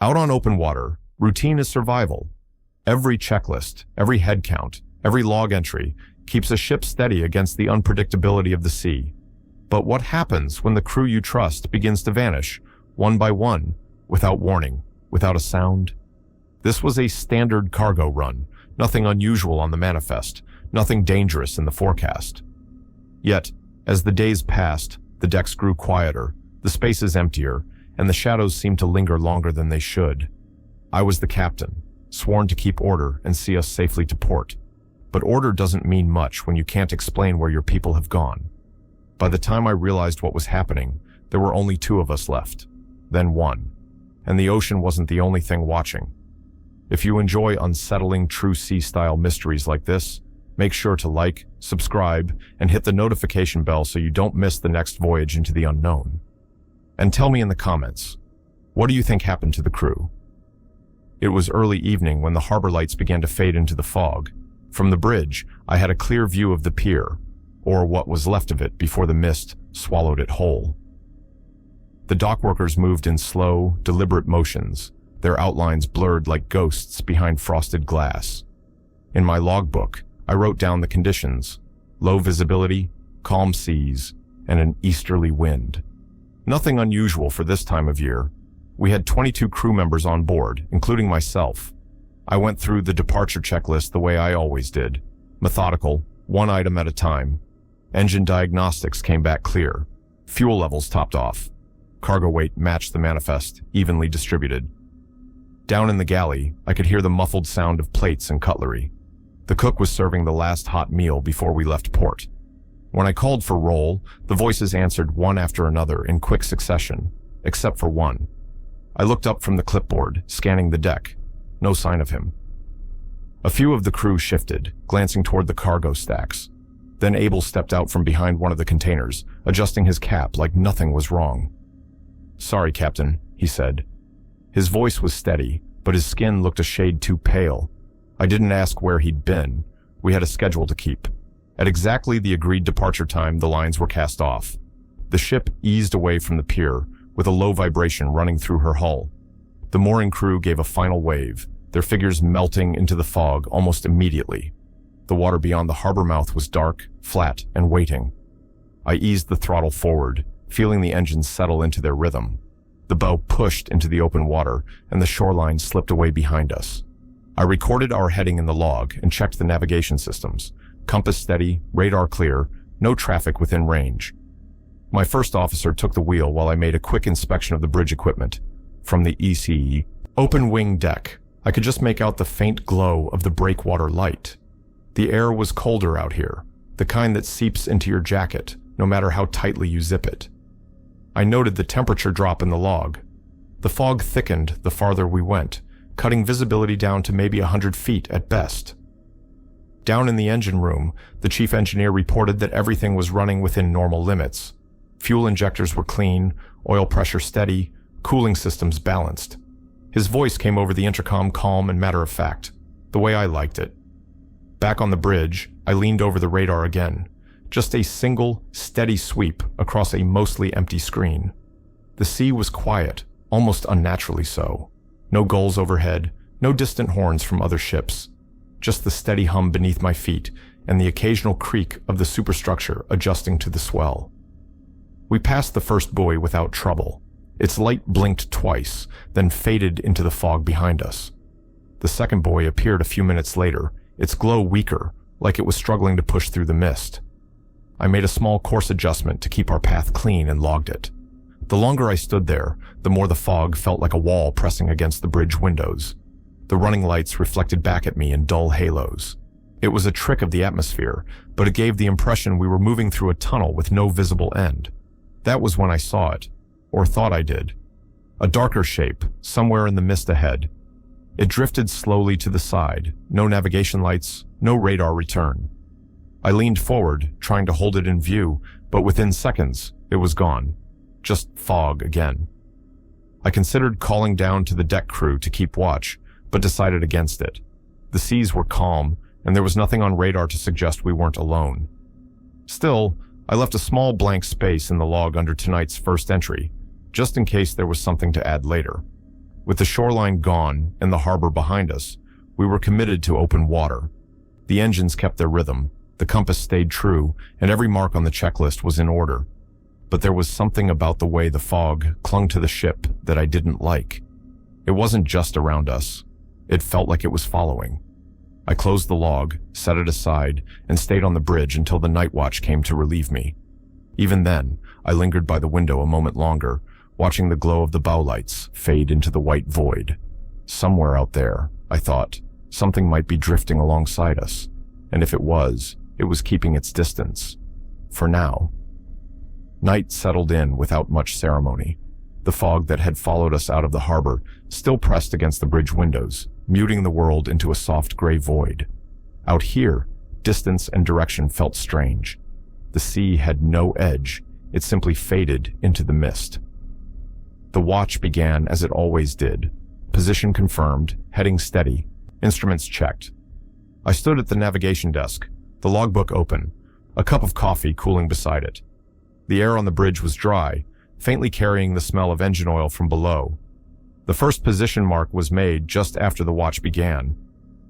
Out on open water, routine is survival. Every checklist, every head count, every log entry keeps a ship steady against the unpredictability of the sea. But what happens when the crew you trust begins to vanish, one by one, without warning, without a sound? This was a standard cargo run, nothing unusual on the manifest, nothing dangerous in the forecast. Yet, as the days passed, the decks grew quieter, the spaces emptier, and the shadows seemed to linger longer than they should. I was the captain, sworn to keep order and see us safely to port. But order doesn't mean much when you can't explain where your people have gone. By the time I realized what was happening, there were only 2 of us left, then 1. And the ocean wasn't the only thing watching. If you enjoy unsettling true sea-style mysteries like this, make sure to like, subscribe, and hit the notification bell so you don't miss the next voyage into the unknown. And tell me in the comments, what do you think happened to the crew? It was early evening when the harbor lights began to fade into the fog. From the bridge, I had a clear view of the pier, or what was left of it before the mist swallowed it whole. The dockworkers moved in slow, deliberate motions, their outlines blurred like ghosts behind frosted glass. In my logbook, I wrote down the conditions: low visibility, calm seas, and an easterly wind. Nothing unusual for this time of year. We had 22 crew members on board, including myself. I went through the departure checklist the way I always did, methodical, one item at a time. Engine diagnostics came back clear. Fuel levels topped off. Cargo weight matched the manifest, evenly distributed. Down in the galley, I could hear the muffled sound of plates and cutlery. The cook was serving the last hot meal before we left port. When I called for roll, the voices answered one after another in quick succession, except for one. I looked up from the clipboard, scanning the deck. No sign of him. A few of the crew shifted, glancing toward the cargo stacks. Then Abel stepped out from behind one of the containers, adjusting his cap like nothing was wrong. "Sorry, Captain," he said. His voice was steady, but his skin looked a shade too pale. I didn't ask where he'd been. We had a schedule to keep. At exactly the agreed departure time, the lines were cast off. The ship eased away from the pier, with a low vibration running through her hull. The mooring crew gave a final wave, their figures melting into the fog almost immediately. The water beyond the harbor mouth was dark, flat, and waiting. I eased the throttle forward, feeling the engines settle into their rhythm. The bow pushed into the open water, and the shoreline slipped away behind us. I recorded our heading in the log and checked the navigation systems. Compass steady, radar clear, no traffic within range. My first officer took the wheel while I made a quick inspection of the bridge equipment. From the ECE, open wing deck, I could just make out the faint glow of the breakwater light. The air was colder out here, the kind that seeps into your jacket, no matter how tightly you zip it. I noted the temperature drop in the log. The fog thickened the farther we went, cutting visibility down to maybe 100 feet at best. Down in the engine room, the chief engineer reported that everything was running within normal limits. Fuel injectors were clean, oil pressure steady, cooling systems balanced. His voice came over the intercom calm and matter-of-fact, the way I liked it. Back on the bridge, I leaned over the radar again. Just a single, steady sweep across a mostly empty screen. The sea was quiet, almost unnaturally so. No gulls overhead, no distant horns from other ships. Just the steady hum beneath my feet and the occasional creak of the superstructure adjusting to the swell. We passed the first buoy without trouble. Its light blinked twice, then faded into the fog behind us. The second buoy appeared a few minutes later, its glow weaker, like it was struggling to push through the mist. I made a small course adjustment to keep our path clean and logged it. The longer I stood there, the more the fog felt like a wall pressing against the bridge windows. The running lights reflected back at me in dull halos. It was a trick of the atmosphere, but it gave the impression we were moving through a tunnel with no visible end. That was when I saw it, or thought I did. A darker shape, somewhere in the mist ahead. It drifted slowly to the side, no navigation lights, no radar return. I leaned forward, trying to hold it in view, but within seconds, it was gone. Just fog again. I considered calling down to the deck crew to keep watch, but decided against it. The seas were calm, and there was nothing on radar to suggest we weren't alone. Still, I left a small blank space in the log under tonight's first entry, just in case there was something to add later. With the shoreline gone and the harbor behind us, we were committed to open water. The engines kept their rhythm, the compass stayed true, and every mark on the checklist was in order. But there was something about the way the fog clung to the ship that I didn't like. It wasn't just around us. It felt like it was following. I closed the log, set it aside, and stayed on the bridge until the night watch came to relieve me. Even then, I lingered by the window a moment longer, watching the glow of the bow lights fade into the white void. Somewhere out there, I thought, something might be drifting alongside us, and if it was keeping its distance. For now. Night settled in without much ceremony. The fog that had followed us out of the harbor still pressed against the bridge windows, muting the world into a soft gray void. Out here, distance and direction felt strange. The sea had no edge, it simply faded into the mist. The watch began as it always did. Position confirmed, heading steady, instruments checked. I stood at the navigation desk, the logbook open, a cup of coffee cooling beside it. The air on the bridge was dry, faintly carrying the smell of engine oil from below. The first position mark was made just after the watch began.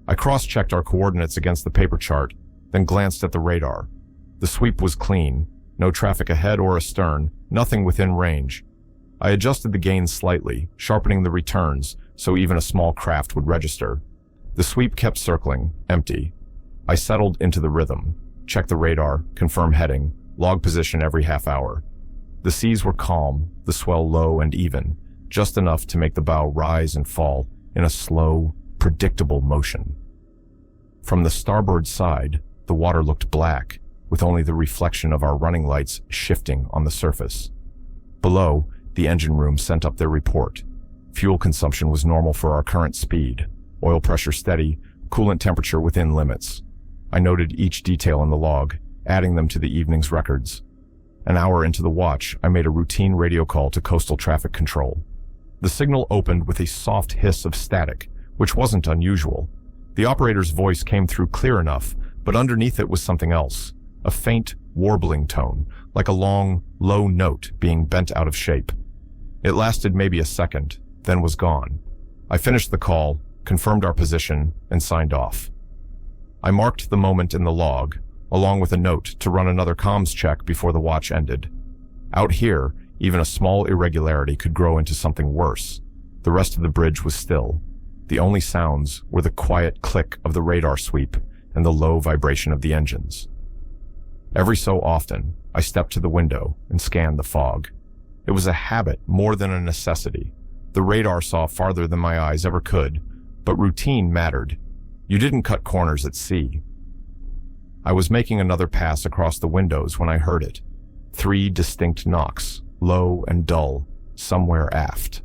I cross-checked our coordinates against the paper chart, then glanced at the radar. The sweep was clean, no traffic ahead or astern, nothing within range. I adjusted the gains slightly, sharpening the returns so even a small craft would register. The sweep kept circling, empty. I settled into the rhythm, checked the radar, confirm heading, log position every half hour. The seas were calm, the swell low and even, just enough to make the bow rise and fall in a slow, predictable motion. From the starboard side, the water looked black, with only the reflection of our running lights shifting on the surface. Below, the engine room sent up their report. Fuel consumption was normal for our current speed, oil pressure steady, coolant temperature within limits. I noted each detail in the log, adding them to the evening's records. An hour into the watch, I made a routine radio call to coastal traffic control. The signal opened with a soft hiss of static, which wasn't unusual. The operator's voice came through clear enough, but underneath it was something else, a faint, warbling tone, like a long, low note being bent out of shape. It lasted maybe a second, then was gone. I finished the call, confirmed our position, and signed off. I marked the moment in the log, along with a note to run another comms check before the watch ended. Out here, even a small irregularity could grow into something worse. The rest of the bridge was still. The only sounds were the quiet click of the radar sweep and the low vibration of the engines. Every so often, I stepped to the window and scanned the fog. It was a habit more than a necessity. The radar saw farther than my eyes ever could, but routine mattered. You didn't cut corners at sea. I was making another pass across the windows when I heard it. 3 distinct knocks, low and dull, somewhere aft.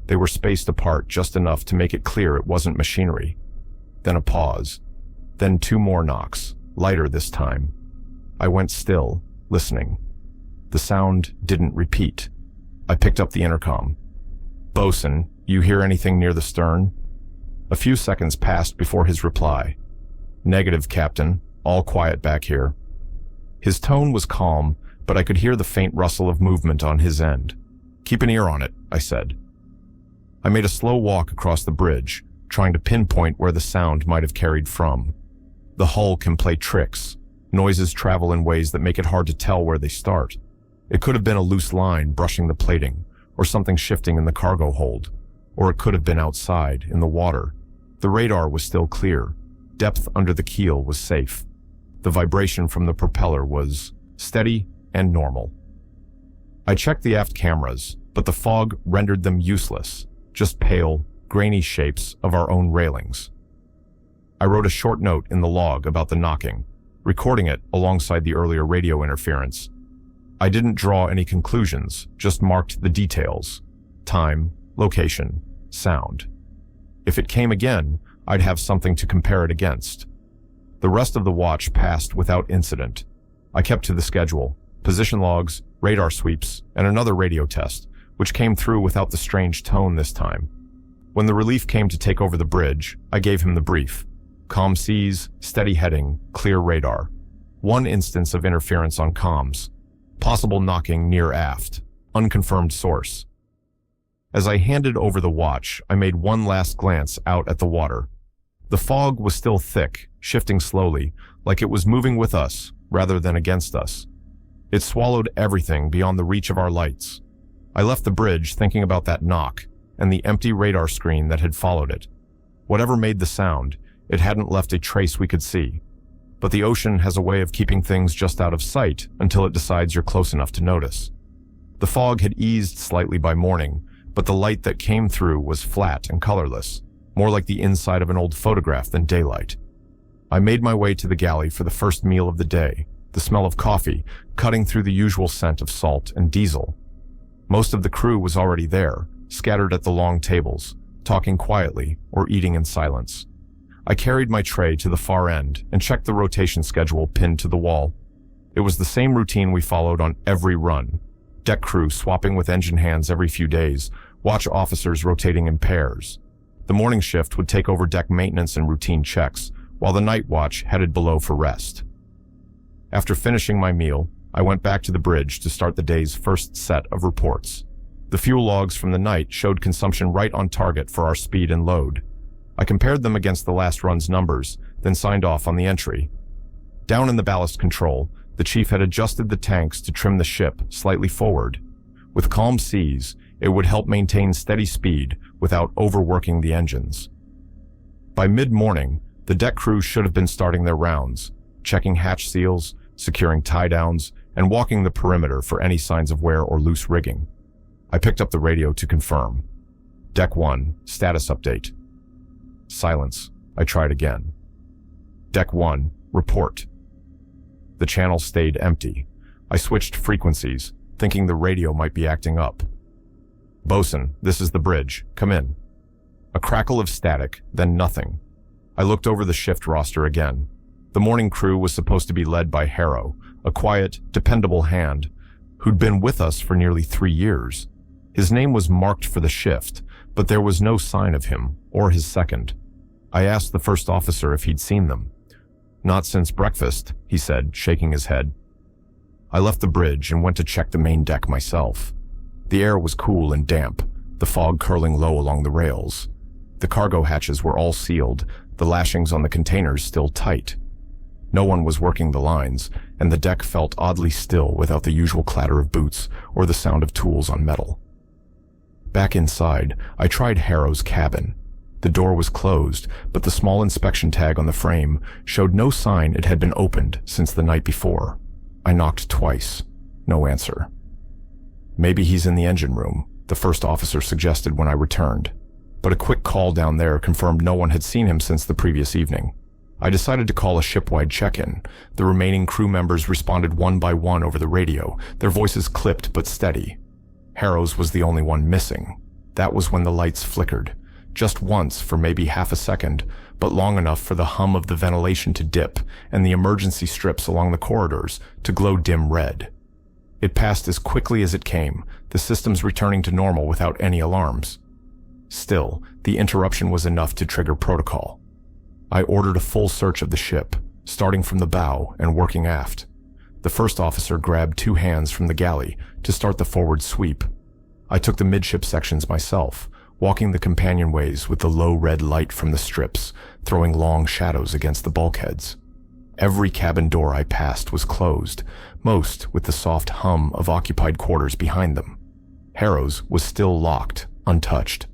They were spaced apart just enough to make it clear it wasn't machinery. Then a pause. Then 2 more knocks, lighter this time. I went still, listening. The sound didn't repeat. I picked up the intercom. "Bosun, you hear anything near the stern?" A few seconds passed before his reply. "Negative, Captain. All quiet back here." His tone was calm, but I could hear the faint rustle of movement on his end. "Keep an ear on it," I said. I made a slow walk across the bridge, trying to pinpoint where the sound might have carried from. The hull can play tricks. Noises travel in ways that make it hard to tell where they start. It could have been a loose line brushing the plating, or something shifting in the cargo hold, or it could have been outside, in the water. The radar was still clear. Depth under the keel was safe. The vibration from the propeller was steady and normal. I checked the aft cameras, but the fog rendered them useless, just pale, grainy shapes of our own railings. I wrote a short note in the log about the knocking, recording it alongside the earlier radio interference. I didn't draw any conclusions, just marked the details: time, location, sound. If it came again, I'd have something to compare it against. The rest of the watch passed without incident. I kept to the schedule: position logs, radar sweeps, and another radio test, which came through without the strange tone this time. When the relief came to take over the bridge, I gave him the brief: calm seas, steady heading, clear radar. 1 instance of interference on comms. Possible knocking near aft. Unconfirmed source. As I handed over the watch, I made one last glance out at the water. The fog was still thick, shifting slowly, like it was moving with us rather than against us. It swallowed everything beyond the reach of our lights. I left the bridge thinking about that knock and the empty radar screen that had followed it. Whatever made the sound, it hadn't left a trace we could see. But the ocean has a way of keeping things just out of sight until it decides you're close enough to notice. The fog had eased slightly by morning, but the light that came through was flat and colorless, more like the inside of an old photograph than daylight. I made my way to the galley for the first meal of the day, the smell of coffee cutting through the usual scent of salt and diesel. Most of the crew was already there, scattered at the long tables, talking quietly or eating in silence. I carried my tray to the far end and checked the rotation schedule pinned to the wall. It was the same routine we followed on every run. Deck crew swapping with engine hands every few days, watch officers rotating in pairs. The morning shift would take over deck maintenance and routine checks, while the night watch headed below for rest. After finishing my meal, I went back to the bridge to start the day's first set of reports. The fuel logs from the night showed consumption right on target for our speed and load. I compared them against the last run's numbers, then signed off on the entry. Down in the ballast control, the chief had adjusted the tanks to trim the ship slightly forward. With calm seas, it would help maintain steady speed without overworking the engines. By mid-morning, the deck crew should have been starting their rounds, checking hatch seals, securing tie-downs, and walking the perimeter for any signs of wear or loose rigging. I picked up the radio to confirm. Deck 1, status update. Silence. I tried again. Deck 1, report. The channel stayed empty. I switched frequencies, thinking the radio might be acting up. Bosun, this is the bridge. Come in. A crackle of static, then nothing. I looked over the shift roster again. The morning crew was supposed to be led by Harrow, a quiet, dependable hand, who'd been with us for nearly 3 years. His name was marked for the shift, but there was no sign of him, or his second. I asked the first officer if he'd seen them. Not since breakfast, he said, shaking his head. I left the bridge and went to check the main deck myself. The air was cool and damp, the fog curling low along the rails. The cargo hatches were all sealed, the lashings on the containers still tight. No one was working the lines, and the deck felt oddly still without the usual clatter of boots or the sound of tools on metal. Back inside, I tried Harrow's cabin. The door was closed, but the small inspection tag on the frame showed no sign it had been opened since the night before. I knocked twice. No answer. Maybe he's in the engine room, the first officer suggested when I returned. But a quick call down there confirmed no one had seen him since the previous evening. I decided to call a shipwide check-in. The remaining crew members responded one by one over the radio, their voices clipped but steady. Harrow's was the only one missing. That was when the lights flickered. Just once for maybe half a second, but long enough for the hum of the ventilation to dip and the emergency strips along the corridors to glow dim red. It passed as quickly as it came, the systems returning to normal without any alarms. Still, the interruption was enough to trigger protocol. I ordered a full search of the ship, starting from the bow and working aft. The first officer grabbed 2 hands from the galley to start the forward sweep. I took the midship sections myself, walking the companionways with the low red light from the strips, throwing long shadows against the bulkheads. Every cabin door I passed was closed, most with the soft hum of occupied quarters behind them. Harrow's was still locked, untouched.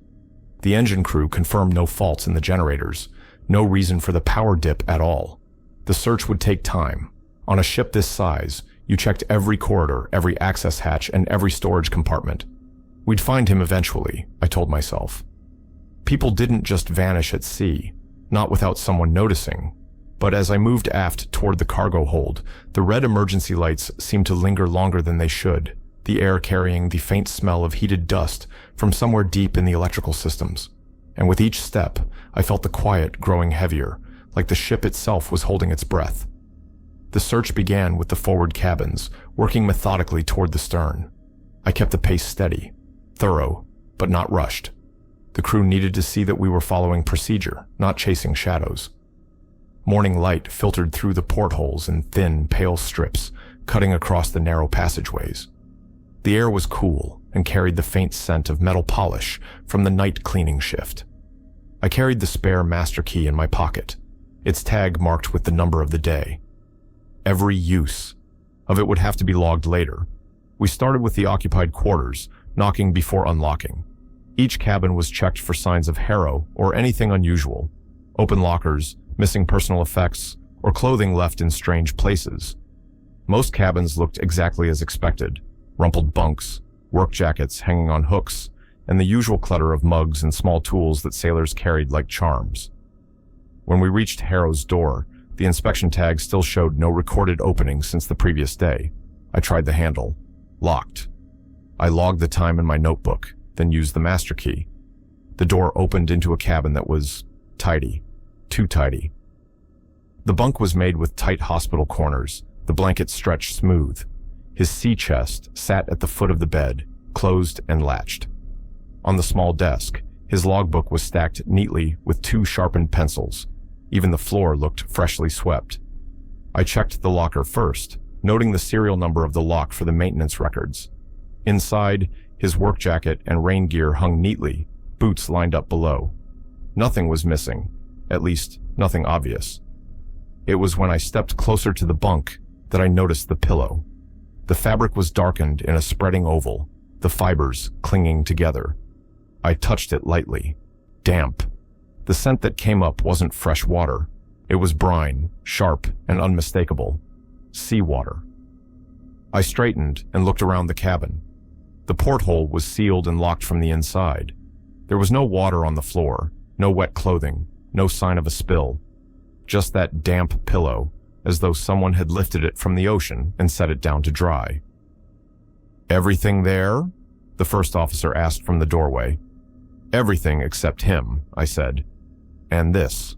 The engine crew confirmed no faults in the generators, no reason for the power dip at all. The search would take time. On a ship this size, you checked every corridor, every access hatch, and every storage compartment. We'd find him eventually, I told myself. People didn't just vanish at sea, not without someone noticing. But as I moved aft toward the cargo hold, the red emergency lights seemed to linger longer than they should, the air carrying the faint smell of heated dust from somewhere deep in the electrical systems. And with each step, I felt the quiet growing heavier, like the ship itself was holding its breath. The search began with the forward cabins, working methodically toward the stern. I kept the pace steady, thorough, but not rushed. The crew needed to see that we were following procedure, not chasing shadows. Morning light filtered through the portholes in thin, pale strips, cutting across the narrow passageways. The air was cool and carried the faint scent of metal polish from the night cleaning shift. I carried the spare master key in my pocket, its tag marked with the number of the day. Every use of it would have to be logged later. We started with the occupied quarters, knocking before unlocking. Each cabin was checked for signs of harrow or anything unusual: open lockers, missing personal effects, or clothing left in strange places. Most cabins looked exactly as expected: rumpled bunks, work jackets hanging on hooks, and the usual clutter of mugs and small tools that sailors carried like charms. When we reached Harrow's door, the inspection tag still showed no recorded opening since the previous day. I tried the handle. Locked. I logged the time in my notebook, then used the master key. The door opened into a cabin that was tidy. Too tidy. The bunk was made with tight hospital corners, the blanket stretched smooth. His sea chest sat at the foot of the bed, closed and latched. On the small desk, his logbook was stacked neatly with 2 sharpened pencils. Even the floor looked freshly swept. I checked the locker first, noting the serial number of the lock for the maintenance records. Inside, his work jacket and rain gear hung neatly, boots lined up below. Nothing was missing, at least nothing obvious. It was when I stepped closer to the bunk that I noticed the pillow. The fabric was darkened in a spreading oval, the fibers clinging together. I touched it lightly. Damp. The scent that came up wasn't fresh water. It was brine, sharp and unmistakable. Seawater. I straightened and looked around the cabin. The porthole was sealed and locked from the inside. There was no water on the floor, no wet clothing, no sign of a spill. Just that damp pillow, as though someone had lifted it from the ocean and set it down to dry. "Everything there?" the first officer asked from the doorway. "Everything except him," I said. "And this."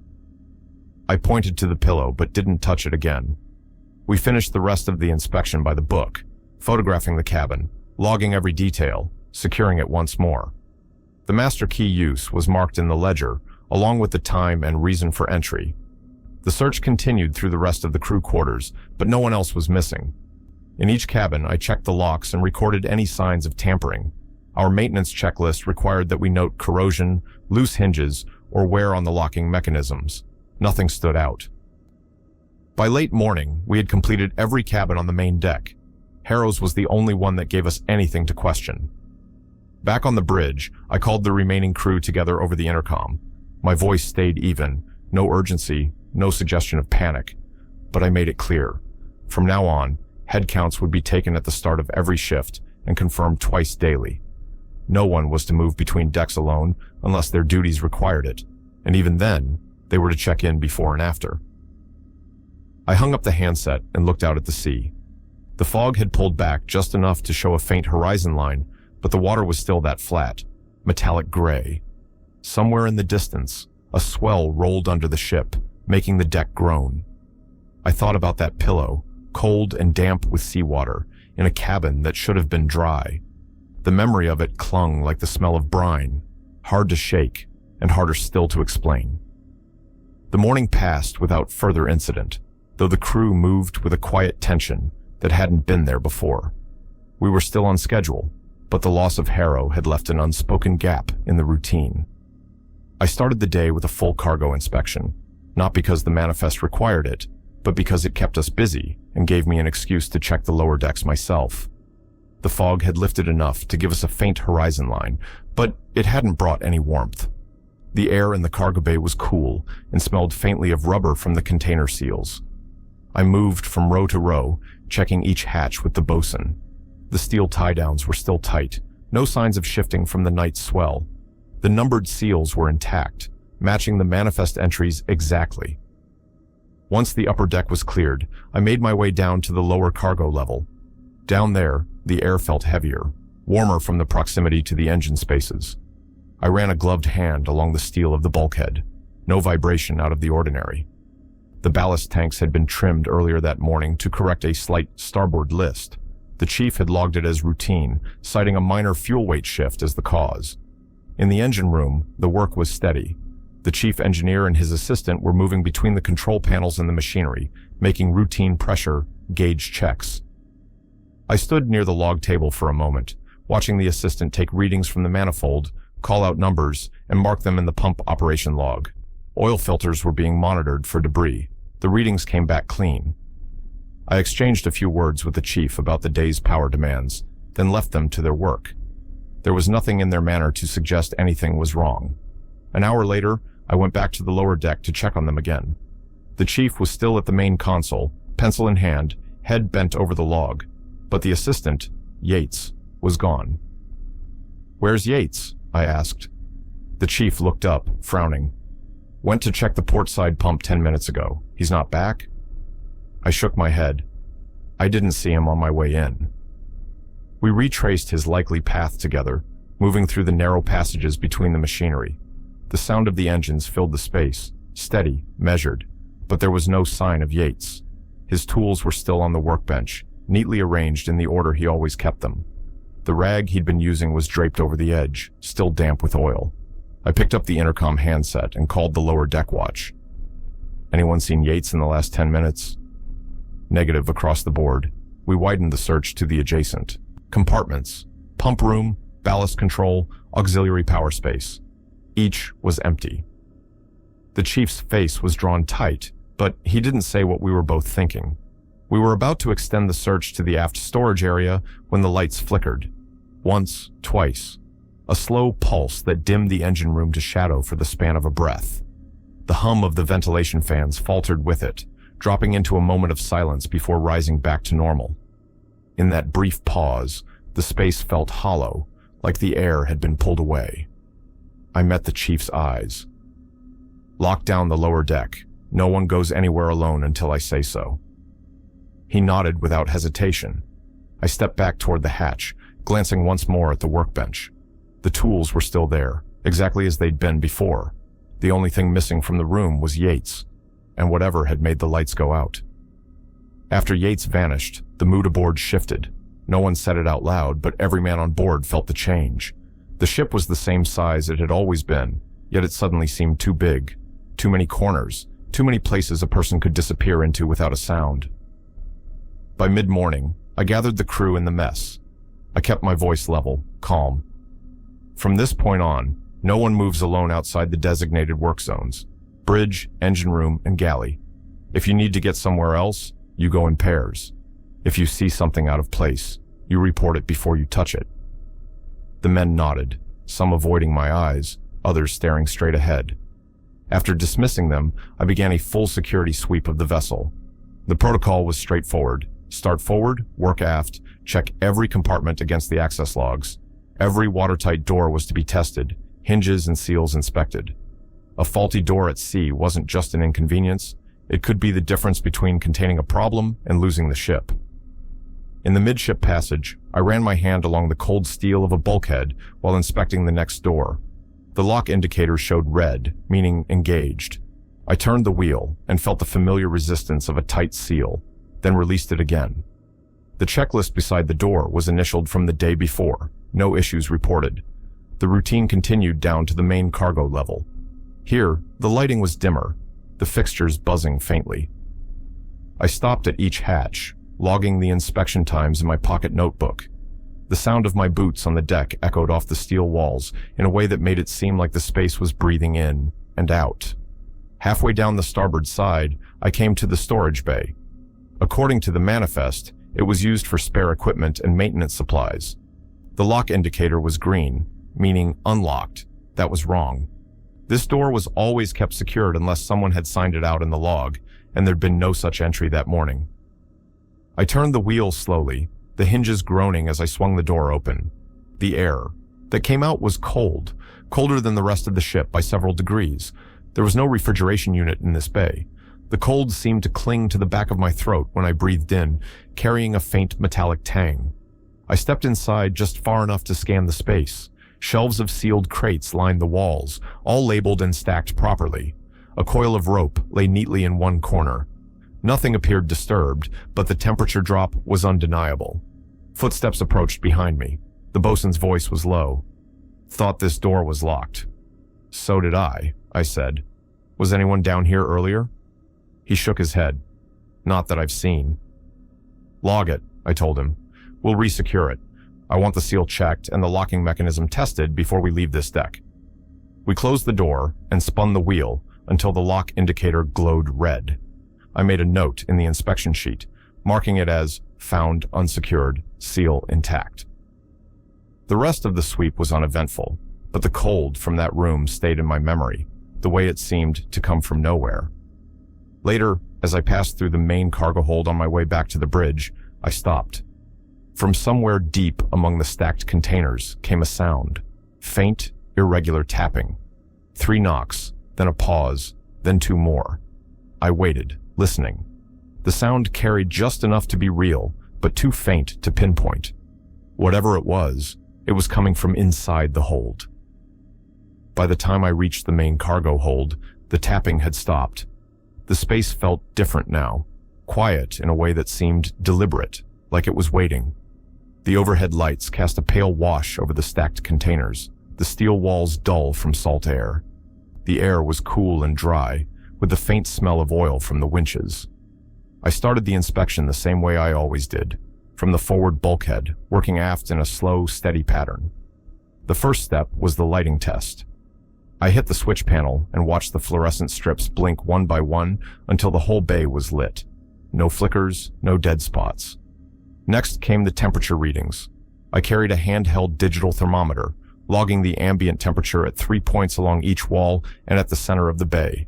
I pointed to the pillow but didn't touch it again. We finished the rest of the inspection by the book, photographing the cabin, logging every detail, securing it once more. The master key use was marked in the ledger, along with the time and reason for entry. The search continued through the rest of the crew quarters, but no one else was missing. In each cabin, I checked the locks and recorded any signs of tampering. Our maintenance checklist required that we note corrosion, loose hinges, or wear on the locking mechanisms. Nothing stood out. By late morning, we had completed every cabin on the main deck. Harrow's was the only one that gave us anything to question. Back on the bridge, I called the remaining crew together over the intercom. My voice stayed even, no urgency, no suggestion of panic, but I made it clear. From now on, head counts would be taken at the start of every shift and confirmed twice daily. No one was to move between decks alone unless their duties required it, and even then, they were to check in before and after. I hung up the handset and looked out at the sea. The fog had pulled back just enough to show a faint horizon line, but the water was still that flat, metallic gray. Somewhere in the distance, a swell rolled under the ship, making the deck groan. I thought about that pillow, cold and damp with seawater, in a cabin that should have been dry. The memory of it clung like the smell of brine, hard to shake and harder still to explain. The morning passed without further incident, though the crew moved with a quiet tension that hadn't been there before. We were still on schedule, but the loss of Harrow had left an unspoken gap in the routine. I started the day with a full cargo inspection, not because the manifest required it, but because it kept us busy and gave me an excuse to check the lower decks myself. The fog had lifted enough to give us a faint horizon line, but it hadn't brought any warmth. The air in the cargo bay was cool and smelled faintly of rubber from the container seals. I moved from row to row, checking each hatch with the bosun. The steel tie-downs were still tight, no signs of shifting from the night's swell. The numbered seals were intact, matching the manifest entries exactly. Once the upper deck was cleared, I made my way down to the lower cargo level. Down there, the air felt heavier, warmer from the proximity to the engine spaces. I ran a gloved hand along the steel of the bulkhead. No vibration out of the ordinary. The ballast tanks had been trimmed earlier that morning to correct a slight starboard list. The chief had logged it as routine, citing a minor fuel weight shift as the cause. In the engine room, the work was steady. The chief engineer and his assistant were moving between the control panels and the machinery, making routine pressure gauge checks. I stood near the log table for a moment, watching the assistant take readings from the manifold, call out numbers, and mark them in the pump operation log. Oil filters were being monitored for debris. The readings came back clean. I exchanged a few words with the chief about the day's power demands, then left them to their work. There was nothing in their manner to suggest anything was wrong. An hour later, I went back to the lower deck to check on them again. The chief was still at the main console, pencil in hand, head bent over the log, but the assistant, Yates, was gone. "Where's Yates?" I asked. The chief looked up, frowning. "Went to check the port side pump 10 minutes ago. He's not back?" I shook my head. I didn't see him on my way in. We retraced his likely path together, moving through the narrow passages between the machinery. The sound of the engines filled the space, steady, measured, but there was no sign of Yates. His tools were still on the workbench, neatly arranged in the order he always kept them. The rag he'd been using was draped over the edge, still damp with oil. I picked up the intercom handset and called the lower deck watch. "Anyone seen Yates in the last 10 minutes? Negative across the board. We widened the search to the adjacent compartments: pump room, ballast control, auxiliary power space. Each was empty. The chief's face was drawn tight, but he didn't say what we were both thinking. We were about to extend the search to the aft storage area when the lights flickered. Once, twice. A slow pulse that dimmed the engine room to shadow for the span of a breath. The hum of the ventilation fans faltered with it, dropping into a moment of silence before rising back to normal. In that brief pause, the space felt hollow, like the air had been pulled away. I met the chief's eyes. "Lock down the lower deck. No one goes anywhere alone until I say so." He nodded without hesitation. I stepped back toward the hatch, glancing once more at the workbench. The tools were still there, exactly as they'd been before. The only thing missing from the room was Yates, and whatever had made the lights go out. After Yates vanished, the mood aboard shifted. No one said it out loud, but every man on board felt the change. The ship was the same size it had always been, yet it suddenly seemed too big. Too many corners, too many places a person could disappear into without a sound. By mid-morning, I gathered the crew in the mess. I kept my voice level, calm. From this point on, no one moves alone outside the designated work zones: bridge, engine room, and galley. If you need to get somewhere else, you go in pairs. If you see something out of place, you report it before you touch it. The men nodded, some avoiding my eyes, others staring straight ahead. After dismissing them, I began a full security sweep of the vessel. The protocol was straightforward. Start forward, work aft, check every compartment against the access logs. Every watertight door was to be tested, hinges and seals inspected. A faulty door at sea wasn't just an inconvenience. It could be the difference between containing a problem and losing the ship. In the midship passage, I ran my hand along the cold steel of a bulkhead while inspecting the next door. The lock indicator showed red, meaning engaged. I turned the wheel and felt the familiar resistance of a tight seal, then released it again. The checklist beside the door was initialed from the day before. No issues reported. The routine continued down to the main cargo level. Here, the lighting was dimmer, the fixtures buzzing faintly. I stopped at each hatch, logging the inspection times in my pocket notebook. The sound of my boots on the deck echoed off the steel walls in a way that made it seem like the space was breathing in and out. Halfway down the starboard side, I came to the storage bay. According to the manifest, it was used for spare equipment and maintenance supplies. The lock indicator was green, meaning unlocked. That was wrong. This door was always kept secured unless someone had signed it out in the log, and there'd been no such entry that morning. I turned the wheel slowly, the hinges groaning as I swung the door open. The air that came out was cold, colder than the rest of the ship by several degrees. There was no refrigeration unit in this bay. The cold seemed to cling to the back of my throat when I breathed in, carrying a faint metallic tang. I stepped inside just far enough to scan the space. Shelves of sealed crates lined the walls, all labeled and stacked properly. A coil of rope lay neatly in one corner. Nothing appeared disturbed, but the temperature drop was undeniable. Footsteps approached behind me. The bosun's voice was low. "Thought this door was locked." "So did I said. "Was anyone down here earlier?" He shook his head. "Not that I've seen." "Log it," I told him. We'll resecure it. I want the seal checked and the locking mechanism tested before we leave this deck." We closed the door and spun the wheel until the lock indicator glowed red. I made a note in the inspection sheet, marking it as "found unsecured, seal intact." The rest of the sweep was uneventful, but the cold from that room stayed in my memory, the way it seemed to come from nowhere. Later, as I passed through the main cargo hold on my way back to the bridge, I stopped. From somewhere deep among the stacked containers came a sound, faint, irregular tapping. 3 knocks, then a pause, then 2 more. I waited, listening. The sound carried just enough to be real, but too faint to pinpoint. Whatever it was coming from inside the hold. By the time I reached the main cargo hold, the tapping had stopped. The space felt different now, quiet in a way that seemed deliberate, like it was waiting. The overhead lights cast a pale wash over the stacked containers, the steel walls dull from salt air. The air was cool and dry, with the faint smell of oil from the winches. I started the inspection the same way I always did, from the forward bulkhead, working aft in a slow, steady pattern. The first step was the lighting test. I hit the switch panel and watched the fluorescent strips blink one by one until the whole bay was lit. No flickers, no dead spots. Next came the temperature readings. I carried a handheld digital thermometer, logging the ambient temperature at 3 points along each wall and at the center of the bay.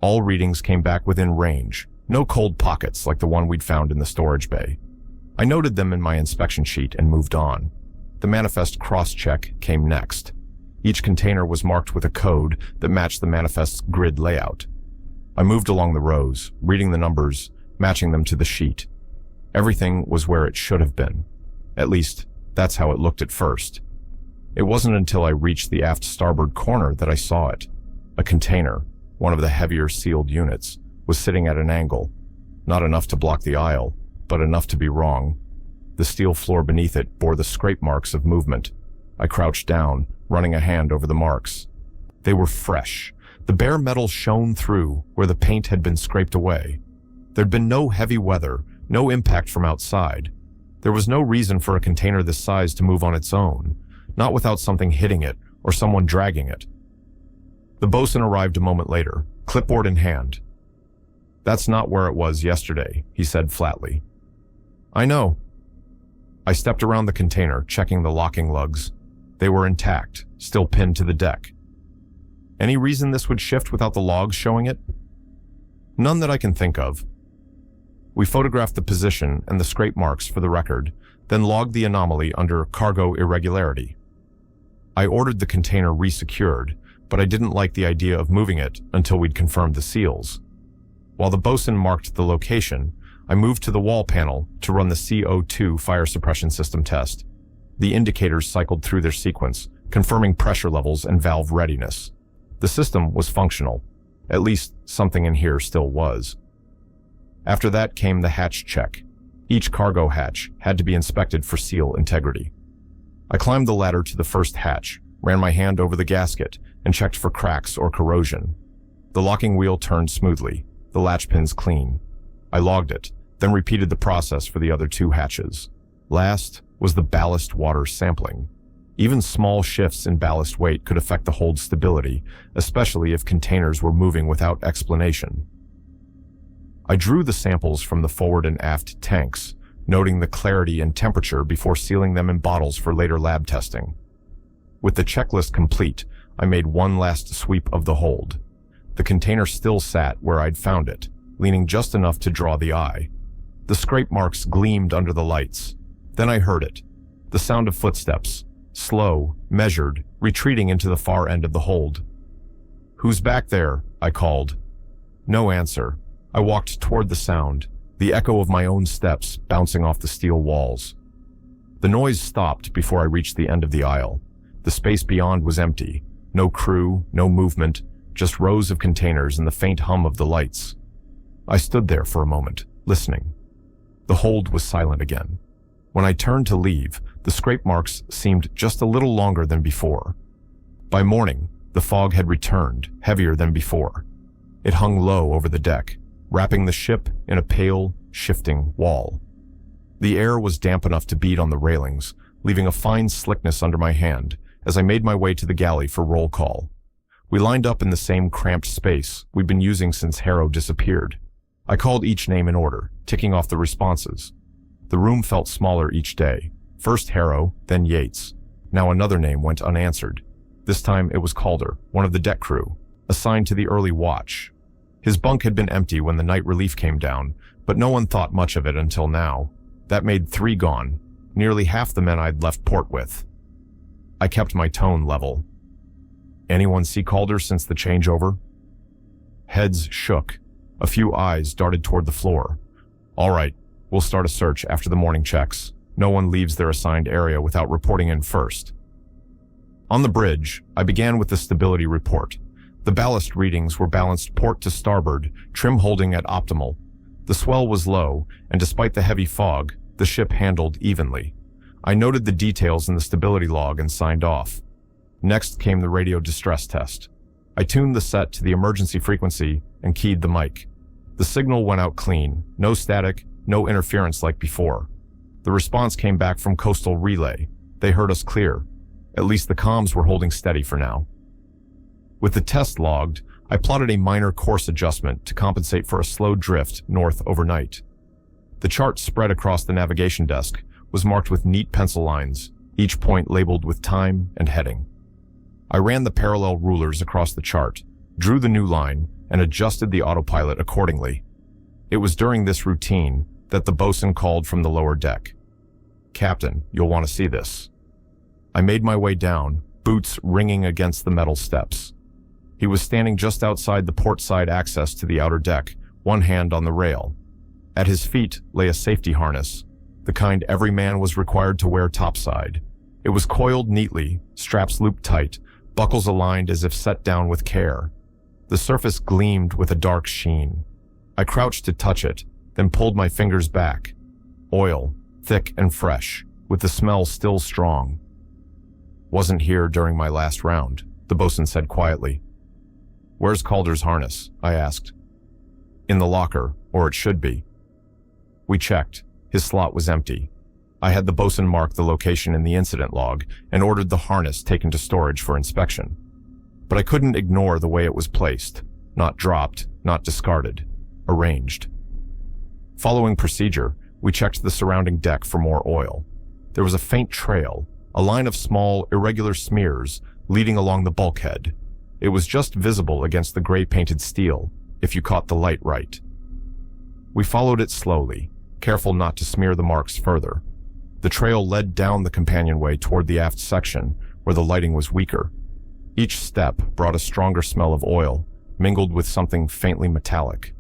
All readings came back within range, no cold pockets like the one we'd found in the storage bay. I noted them in my inspection sheet and moved on. The manifest cross-check came next. Each container was marked with a code that matched the manifest's grid layout. I moved along the rows, reading the numbers, matching them to the sheet. Everything was where it should have been. At least, that's how it looked at first. It wasn't until I reached the aft starboard corner that I saw it. A container, one of the heavier sealed units, was sitting at an angle. Not enough to block the aisle, but enough to be wrong. The steel floor beneath it bore the scrape marks of movement. I crouched down, running a hand over the marks. They were fresh. The bare metal shone through where the paint had been scraped away. There'd been no heavy weather, no impact from outside. There was no reason for a container this size to move on its own, not without something hitting it or someone dragging it. The bosun arrived a moment later, clipboard in hand. "That's not where it was yesterday," he said flatly. "I know." I stepped around the container, checking the locking lugs. They were intact, still pinned to the deck. Any reason this would shift without the logs showing it? None that I can think of. We photographed the position and the scrape marks for the record, then logged the anomaly under cargo irregularity. I ordered the container resecured, but I didn't like the idea of moving it until we'd confirmed the seals. While the bosun marked the location, I moved to the wall panel to run the CO2 fire suppression system test. The indicators cycled through their sequence, confirming pressure levels and valve readiness. The system was functional. At least something in here still was. After that came the hatch check. Each cargo hatch had to be inspected for seal integrity. I climbed the ladder to the first hatch, ran my hand over the gasket, and checked for cracks or corrosion. The locking wheel turned smoothly, the latch pins clean. I logged it, then repeated the process for the other 2 hatches. Last was the ballast water sampling. Even small shifts in ballast weight could affect the hold's stability, especially if containers were moving without explanation. I drew the samples from the forward and aft tanks, noting the clarity and temperature before sealing them in bottles for later lab testing. With the checklist complete, I made one last sweep of the hold. The container still sat where I'd found it, leaning just enough to draw the eye. The scrape marks gleamed under the lights. Then I heard it, the sound of footsteps, slow, measured, retreating into the far end of the hold. "Who's back there?" I called. No answer. I walked toward the sound, the echo of my own steps bouncing off the steel walls. The noise stopped before I reached the end of the aisle. The space beyond was empty. No crew, no movement, just rows of containers and the faint hum of the lights. I stood there for a moment, listening. The hold was silent again. When I turned to leave, the scrape marks seemed just a little longer than before. By morning, the fog had returned, heavier than before. It hung low over the deck, wrapping the ship in a pale, shifting wall. The air was damp enough to bead on the railings, leaving a fine slickness under my hand as I made my way to the galley for roll call. We lined up in the same cramped space we'd been using since Harrow disappeared. I called each name in order, ticking off the responses. The room felt smaller each day. First Harrow, then Yates. Now another name went unanswered. This time it was Calder, one of the deck crew, assigned to the early watch. His bunk had been empty when the night relief came down, but no one thought much of it until now. That made 3 gone, nearly half the men I'd left port with. I kept my tone level. Anyone see Calder since the changeover? Heads shook. A few eyes darted toward the floor. All right, we'll start a search after the morning checks. No one leaves their assigned area without reporting in first. On the bridge, I began with the stability report. The ballast readings were balanced port to starboard, trim holding at optimal. The swell was low, and despite the heavy fog, the ship handled evenly. I noted the details in the stability log and signed off. Next came the radio distress test. I tuned the set to the emergency frequency and keyed the mic. The signal went out clean, no static, no interference like before. The response came back from Coastal Relay. They heard us clear. At least the comms were holding steady for now. With the test logged, I plotted a minor course adjustment to compensate for a slow drift north overnight. The chart spread across the navigation desk was marked with neat pencil lines, each point labeled with time and heading. I ran the parallel rulers across the chart, drew the new line, and adjusted the autopilot accordingly. It was during this routine that the bosun called from the lower deck. "Captain, you'll want to see this." I made my way down, boots ringing against the metal steps. He was standing just outside the port side access to the outer deck, one hand on the rail. At his feet lay a safety harness, the kind every man was required to wear topside. It was coiled neatly, straps looped tight, buckles aligned as if set down with care. The surface gleamed with a dark sheen. I crouched to touch it, then pulled my fingers back. Oil, thick and fresh, with the smell still strong. "Wasn't here during my last round," the bosun said quietly. "Where's Calder's harness?" I asked. "In the locker, or it should be." We checked. His slot was empty. I had the bosun mark the location in the incident log and ordered the harness taken to storage for inspection. But I couldn't ignore the way it was placed. Not dropped, not discarded. Arranged. Following procedure, we checked the surrounding deck for more oil. There was a faint trail, a line of small, irregular smears leading along the bulkhead. It was just visible against the gray-painted steel, if you caught the light right. We followed it slowly, careful not to smear the marks further. The trail led down the companionway toward the aft section, where the lighting was weaker. Each step brought a stronger smell of oil, mingled with something faintly metallic.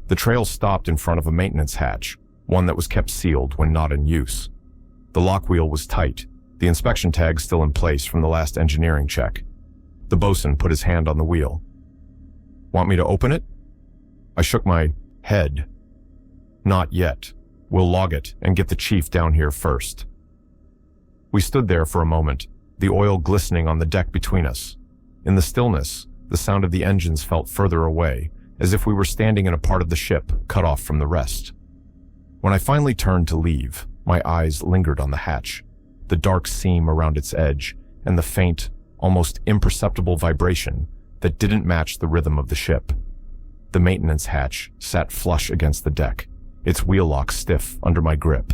The trail stopped in front of a maintenance hatch, one that was kept sealed when not in use. The lock wheel was tight, the inspection tag still in place from the last engineering check. The bosun put his hand on the wheel. "Want me to open it?" I shook my head. "Not yet. We'll log it and get the chief down here first." We stood there for a moment, the oil glistening on the deck between us. In the stillness, the sound of the engines felt further away, as if we were standing in a part of the ship cut off from the rest. When I finally turned to leave, my eyes lingered on the hatch, the dark seam around its edge, and the faint, almost imperceptible vibration that didn't match the rhythm of the ship. The maintenance hatch sat flush against the deck, its wheel lock stiff under my grip.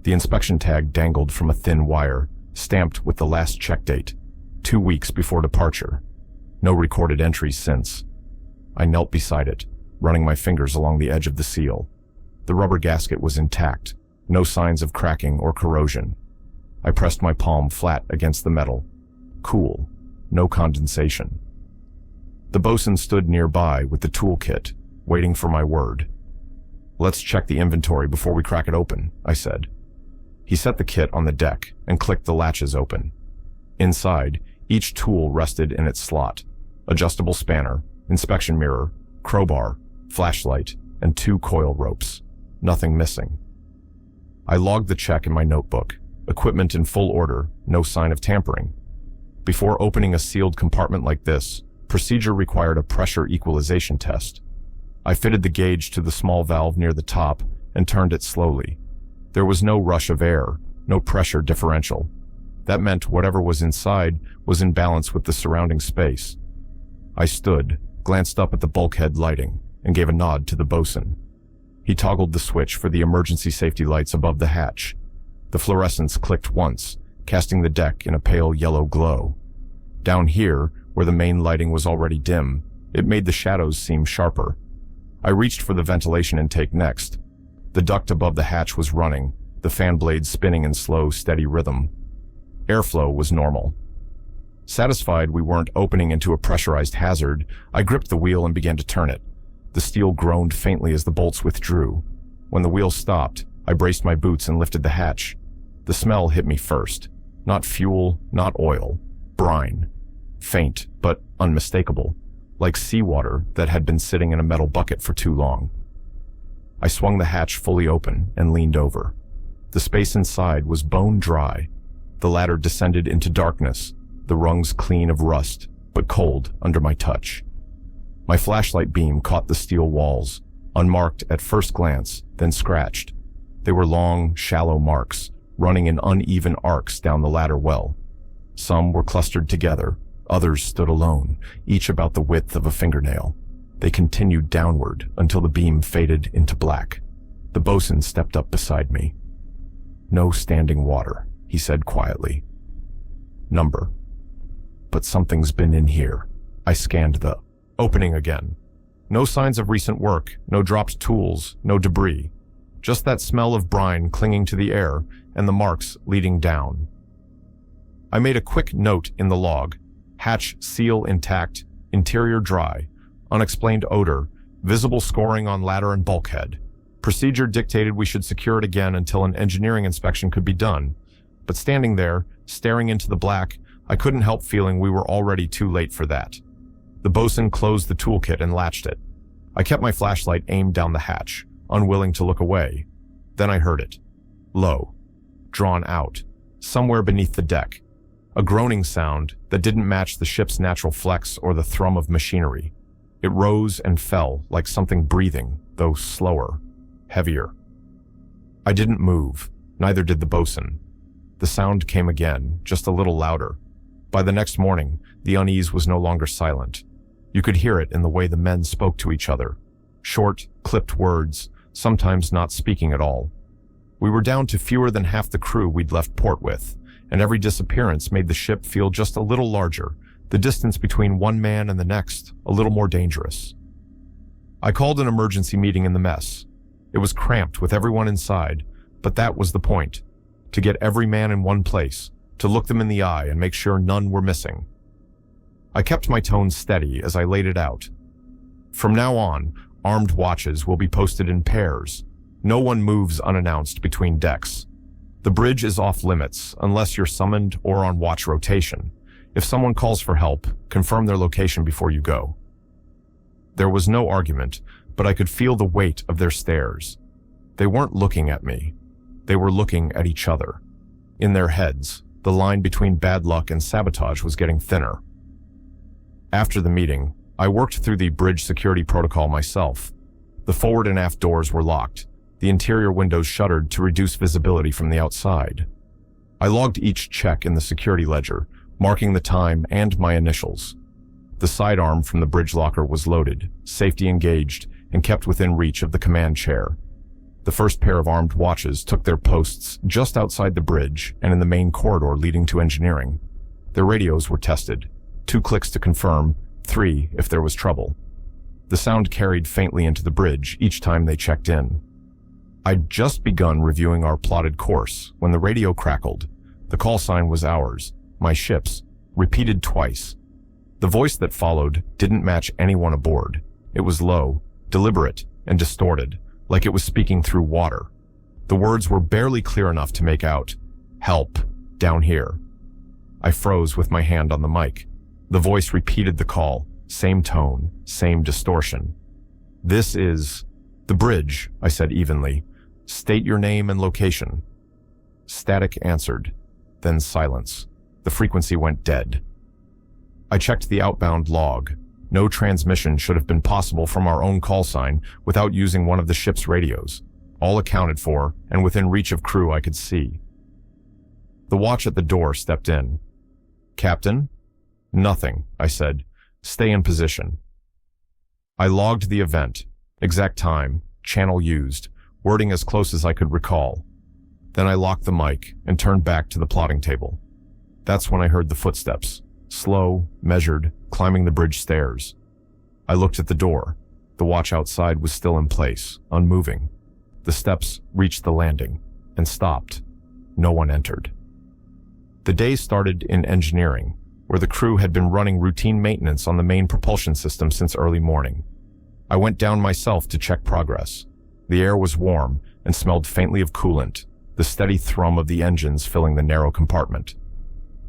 The inspection tag dangled from a thin wire, stamped with the last check date, 2 weeks before departure. No recorded entries since. I knelt beside it, running my fingers along the edge of the seal. The rubber gasket was intact, no signs of cracking or corrosion. I pressed my palm flat against the metal. Cool, no condensation. The bosun stood nearby with the toolkit, waiting for my word. "Let's check the inventory before we crack it open," I said. He set the kit on the deck and clicked the latches open. Inside, each tool rested in its slot. Adjustable spanner, inspection mirror, crowbar, flashlight, and 2 coil ropes. Nothing missing. I logged the check in my notebook. Equipment in full order, no sign of tampering. Before opening a sealed compartment like this, procedure required a pressure equalization test. I fitted the gauge to the small valve near the top and turned it slowly. There was no rush of air, no pressure differential. That meant whatever was inside was in balance with the surrounding space. I stood, glanced up at the bulkhead lighting, and gave a nod to the bosun. He toggled the switch for the emergency safety lights above the hatch. The fluorescents clicked once, casting the deck in a pale yellow glow. Down here, where the main lighting was already dim, it made the shadows seem sharper. I reached for the ventilation intake next. The duct above the hatch was running, the fan blades spinning in slow, steady rhythm. Airflow was normal. Satisfied we weren't opening into a pressurized hazard, I gripped the wheel and began to turn it. The steel groaned faintly as the bolts withdrew. When the wheel stopped, I braced my boots and lifted the hatch. The smell hit me first. Not fuel, not oil. Brine. Faint, but unmistakable. Like seawater that had been sitting in a metal bucket for too long. I swung the hatch fully open and leaned over. The space inside was bone dry. The ladder descended into darkness, the rungs clean of rust, but cold under my touch. My flashlight beam caught the steel walls, unmarked at first glance, then scratched. They were long, shallow marks, running in uneven arcs down the ladder well. Some were clustered together, others stood alone, each about the width of a fingernail. They continued downward until the beam faded into black. The bosun stepped up beside me. "No standing water," he said quietly. "Number. But something's been in here." I scanned the opening again. No signs of recent work, no dropped tools, no debris. Just that smell of brine clinging to the air and the marks leading down. I made a quick note in the log. Hatch seal intact, interior dry, unexplained odor, visible scoring on ladder and bulkhead. Procedure dictated we should secure it again until an engineering inspection could be done. But standing there, staring into the black, I couldn't help feeling we were already too late for that. The bosun closed the toolkit and latched it. I kept my flashlight aimed down the hatch, unwilling to look away. Then I heard it. Low. Drawn out. Somewhere beneath the deck. A groaning sound that didn't match the ship's natural flex or the thrum of machinery. It rose and fell like something breathing, though slower, heavier. I didn't move, neither did the bosun. The sound came again, just a little louder. By the next morning, the unease was no longer silent. You could hear it in the way the men spoke to each other. Short, clipped words, sometimes not speaking at all. We were down to fewer than half the crew we'd left port with, and every disappearance made the ship feel just a little larger, the distance between one man and the next a little more dangerous. I called an emergency meeting in the mess. It was cramped with everyone inside, but that was the point. To get every man in one place, to look them in the eye and make sure none were missing. I kept my tone steady as I laid it out. From now on, armed watches will be posted in pairs. No one moves unannounced between decks. The bridge is off limits unless you're summoned or on watch rotation. If someone calls for help, confirm their location before you go. There was no argument, but I could feel the weight of their stares. They weren't looking at me. They were looking at each other. In their heads, the line between bad luck and sabotage was getting thinner. After the meeting, I worked through the bridge security protocol myself. The forward and aft doors were locked. The interior windows shuttered to reduce visibility from the outside. I logged each check in the security ledger, marking the time and my initials. The sidearm from the bridge locker was loaded, safety engaged, and kept within reach of the command chair. The first pair of armed watches took their posts just outside the bridge and in the main corridor leading to engineering. Their radios were tested. 2 clicks to confirm, 3 if there was trouble. The sound carried faintly into the bridge each time they checked in. I'd just begun reviewing our plotted course when the radio crackled. The call sign was ours, my ship's, repeated twice. The voice that followed didn't match anyone aboard. It was low, deliberate, and distorted, like it was speaking through water. The words were barely clear enough to make out, "Help, down here." I froze with my hand on the mic. The voice repeated the call, same tone, same distortion. "This is the bridge," I said evenly. "State your name and location." Static answered, then silence. The frequency went dead. I checked the outbound log. No transmission should have been possible from our own call sign without using one of the ship's radios. all accounted for, and within reach of crew I could see. The watch at the door stepped in. "Captain?" "Nothing," I said. "Stay in position." I logged the event, exact time, channel used, wording as close as I could recall. Then I locked the mic and turned back to the plotting table. That's when I heard the footsteps, slow, measured, climbing the bridge stairs. I looked at the door. The watch outside was still in place, unmoving. The steps reached the landing and stopped. No one entered. The day started in engineering, where the crew had been running routine maintenance on the main propulsion system since early morning. I went down myself to check progress. The air was warm and smelled faintly of coolant, the steady thrum of the engines filling the narrow compartment.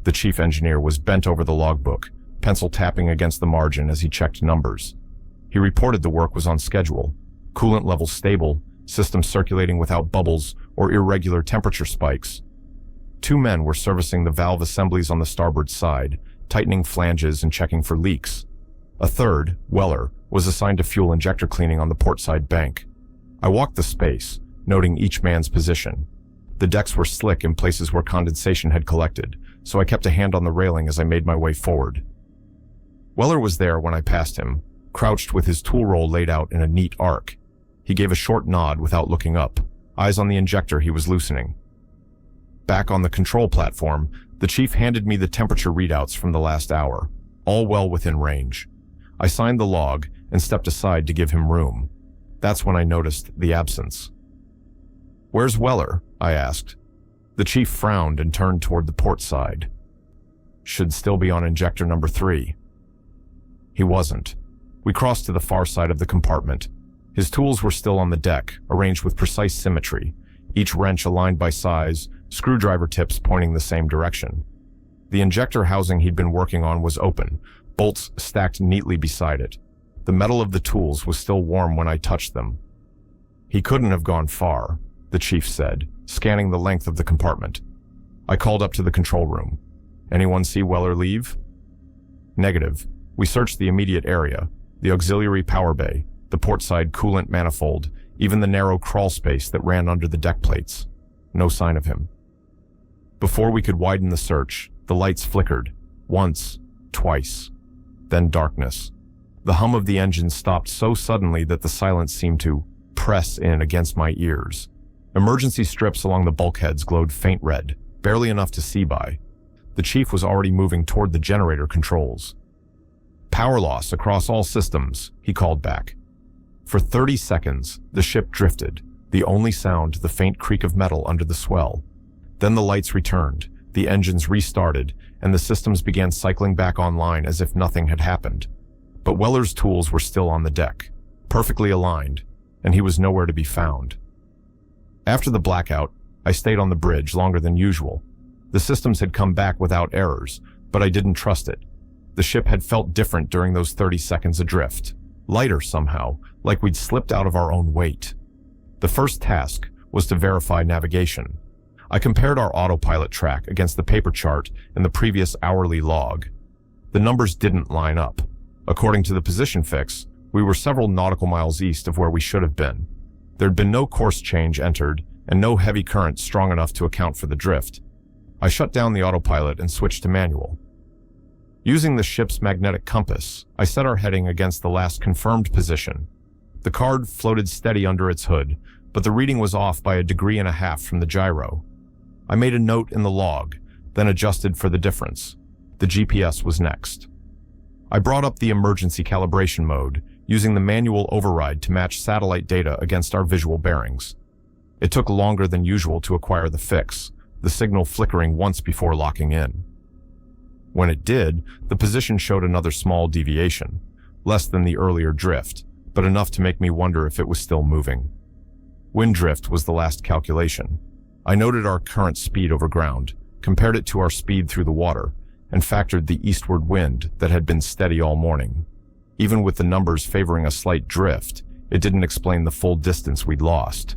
The chief engineer was bent over the logbook, pencil tapping against the margin as he checked numbers. He reported the work was on schedule, coolant levels stable, system circulating without bubbles or irregular temperature spikes. 2 men were servicing the valve assemblies on the starboard side, tightening flanges and checking for leaks. A third, Weller, was assigned to fuel injector cleaning on the portside bank. I walked the space, noting each man's position. The decks were slick in places where condensation had collected, so I kept a hand on the railing as I made my way forward. Weller was there when I passed him, crouched with his tool roll laid out in a neat arc. He gave a short nod without looking up, eyes on the injector he was loosening. Back on the control platform, the chief handed me the temperature readouts from the last hour, all well within range. I signed the log and stepped aside to give him room. That's when I noticed the absence. "Where's Weller?" I asked. The chief frowned and turned toward the port side. "Should still be on injector number 3. He wasn't. We crossed to the far side of the compartment. His tools were still on the deck, arranged with precise symmetry, each wrench aligned by size, screwdriver tips pointing the same direction. The injector housing he'd been working on was open, bolts stacked neatly beside it. The metal of the tools was still warm when I touched them. "He couldn't have gone far," the chief said, scanning the length of the compartment. I called up to the control room. "Anyone see Weller leave?" "Negative. We searched the immediate area, the auxiliary power bay, the portside coolant manifold, even the narrow crawl space that ran under the deck plates. No sign of him." Before we could widen the search, the lights flickered, once, twice, then darkness. The hum of the engine stopped so suddenly that the silence seemed to press in against my ears. Emergency strips along the bulkheads glowed faint red, barely enough to see by. The chief was already moving toward the generator controls. "Power loss across all systems," he called back. For 30 seconds, the ship drifted, the only sound the faint creak of metal under the swell. Then the lights returned, the engines restarted, and the systems began cycling back online as if nothing had happened. But Weller's tools were still on the deck, perfectly aligned, and he was nowhere to be found. After the blackout, I stayed on the bridge longer than usual. The systems had come back without errors, but I didn't trust it. The ship had felt different during those 30 seconds adrift, lighter somehow, like we'd slipped out of our own weight. The first task was to verify navigation. I compared our autopilot track against the paper chart in the previous hourly log. The numbers didn't line up. According to the position fix, we were several nautical miles east of where we should have been. There'd been no course change entered, and no heavy current strong enough to account for the drift. I shut down the autopilot and switched to manual. Using the ship's magnetic compass, I set our heading against the last confirmed position. The card floated steady under its hood, but the reading was off by 1.5 degrees from the gyro. I made a note in the log, then adjusted for the difference. The GPS was next. I brought up the emergency calibration mode, using the manual override to match satellite data against our visual bearings. It took longer than usual to acquire the fix, the signal flickering once before locking in. When it did, the position showed another small deviation, less than the earlier drift, but enough to make me wonder if it was still moving. Wind drift was the last calculation. I noted our current speed over ground, compared it to our speed through the water, and factored the eastward wind that had been steady all morning. Even with the numbers favoring a slight drift, it didn't explain the full distance we'd lost.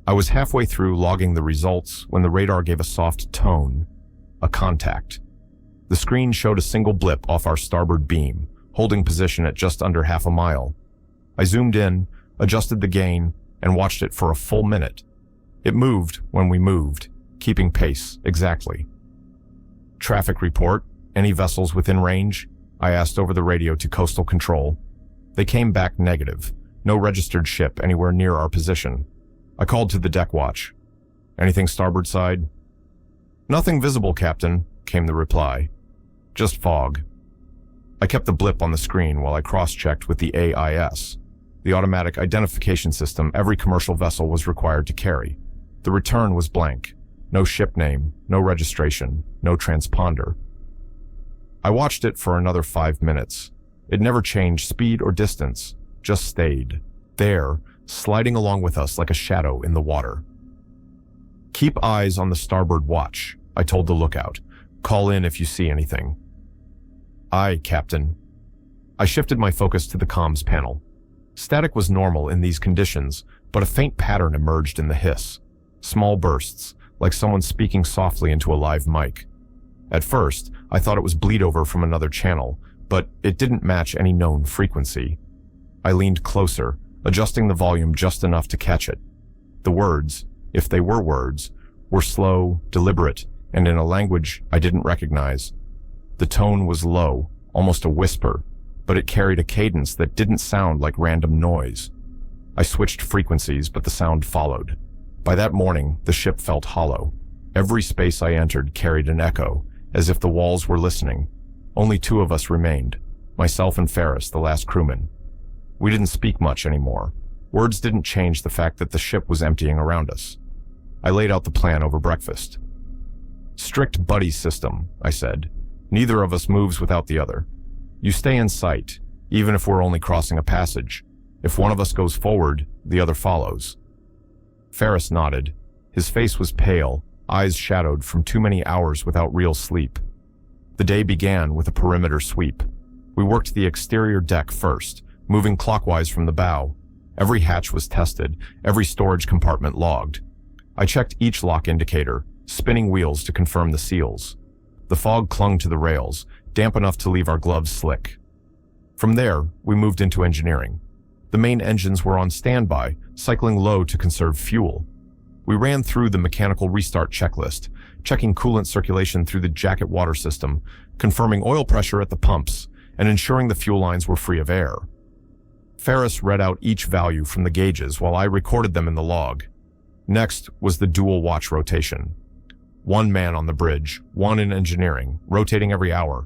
I was halfway through logging the results when the radar gave a soft tone, a contact. The screen showed a single blip off our starboard beam, holding position at just under half a mile. I zoomed in, adjusted the gain, and watched it for a full minute. It moved when we moved, keeping pace exactly. "Traffic report. Any vessels within range?" I asked over the radio to Coastal Control. They came back negative. No registered ship anywhere near our position. I called to the deck watch. "Anything starboard side?" "Nothing visible, Captain," came the reply. "Just fog." I kept the blip on the screen while I cross-checked with the AIS, the automatic identification system every commercial vessel was required to carry. The return was blank. No ship name, no registration, no transponder. I watched it for another 5 minutes. It never changed speed or distance, just stayed there, sliding along with us like a shadow in the water. "Keep eyes on the starboard watch," I told the lookout. "Call in if you see anything." "Aye, Captain." I shifted my focus to the comms panel. Static was normal in these conditions, but a faint pattern emerged in the hiss. Small bursts, like someone speaking softly into a live mic. At first, I thought it was bleed over from another channel, but it didn't match any known frequency. I leaned closer, adjusting the volume just enough to catch it. The words, if they were words, were slow, deliberate, and in a language I didn't recognize. The tone was low, almost a whisper, but it carried a cadence that didn't sound like random noise. I switched frequencies, but the sound followed. By that morning, the ship felt hollow. Every space I entered carried an echo, as if the walls were listening. Only 2 of us remained, myself and Ferris, the last crewman. We didn't speak much anymore. Words didn't change the fact that the ship was emptying around us. I laid out the plan over breakfast. "Strict buddy system," I said. "Neither of us moves without the other. You stay in sight, even if we're only crossing a passage. If one of us goes forward, the other follows." Ferris nodded. His face was pale, eyes shadowed from too many hours without real sleep. The day began with a perimeter sweep. We worked the exterior deck first, moving clockwise from the bow. Every hatch was tested, every storage compartment logged. I checked each lock indicator, spinning wheels to confirm the seals. The fog clung to the rails, damp enough to leave our gloves slick. From there, we moved into engineering. The main engines were on standby, cycling low to conserve fuel. We ran through the mechanical restart checklist, checking coolant circulation through the jacket water system, confirming oil pressure at the pumps, and ensuring the fuel lines were free of air. Ferris read out each value from the gauges while I recorded them in the log. Next was the dual watch rotation. 1 man on the bridge, 1 in engineering, rotating every hour.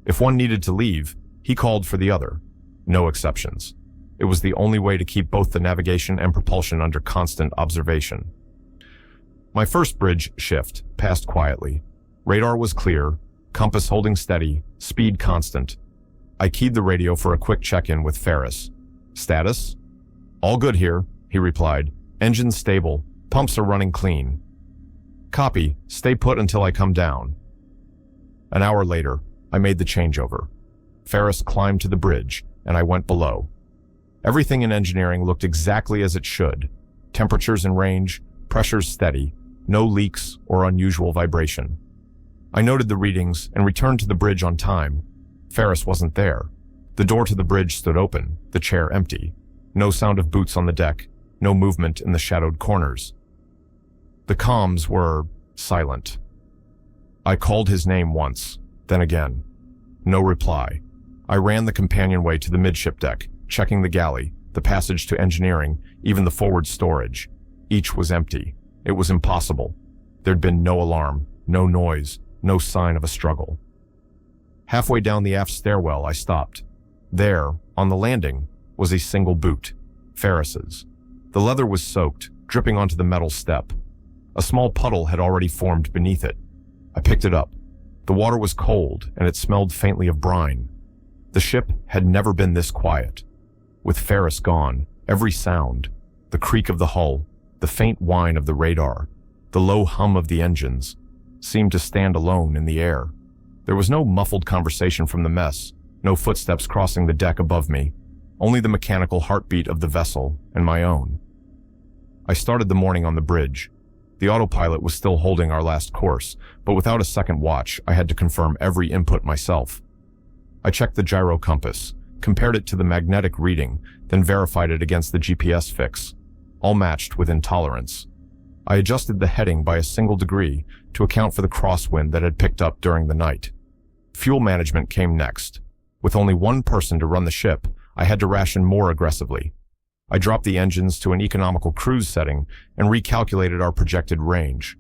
If one needed to leave, he called for the other. No exceptions. It was the only way to keep both the navigation and propulsion under constant observation. My first bridge shift passed quietly. Radar was clear, compass holding steady, speed constant. I keyed the radio for a quick check-in with Ferris. "Status?" "All good here," he replied. "Engines stable. Pumps are running clean." "Copy. Stay put until I come down." An hour later, I made the changeover. Ferris climbed to the bridge, and I went below. Everything in engineering looked exactly as it should. Temperatures in range, pressures steady, no leaks or unusual vibration. I noted the readings and returned to the bridge on time. Ferris wasn't there. The door to the bridge stood open, the chair empty. No sound of boots on the deck, no movement in the shadowed corners. The comms were silent. I called his name once, then again. No reply. I ran the companionway to the midship deck, checking the galley, the passage to engineering, even the forward storage. Each was empty. It was impossible. There'd been no alarm, no noise, no sign of a struggle. Halfway down the aft stairwell, I stopped. There, on the landing, was a single boot, Ferris's. The leather was soaked, dripping onto the metal step. A small puddle had already formed beneath it. I picked it up. The water was cold, and it smelled faintly of brine. The ship had never been this quiet. With Ferris gone, every sound, the creak of the hull, the faint whine of the radar, the low hum of the engines, seemed to stand alone in the air. There was no muffled conversation from the mess, no footsteps crossing the deck above me, only the mechanical heartbeat of the vessel and my own. I started the morning on the bridge. The autopilot was still holding our last course, but without a second watch, I had to confirm every input myself. I checked the gyro compass, compared it to the magnetic reading, then verified it against the GPS fix. all matched with intolerance. I adjusted the heading by a single degree to account for the crosswind that had picked up during the night. Fuel management came next. With only one person to run the ship, I had to ration more aggressively. I dropped the engines to an economical cruise setting and recalculated our projected range.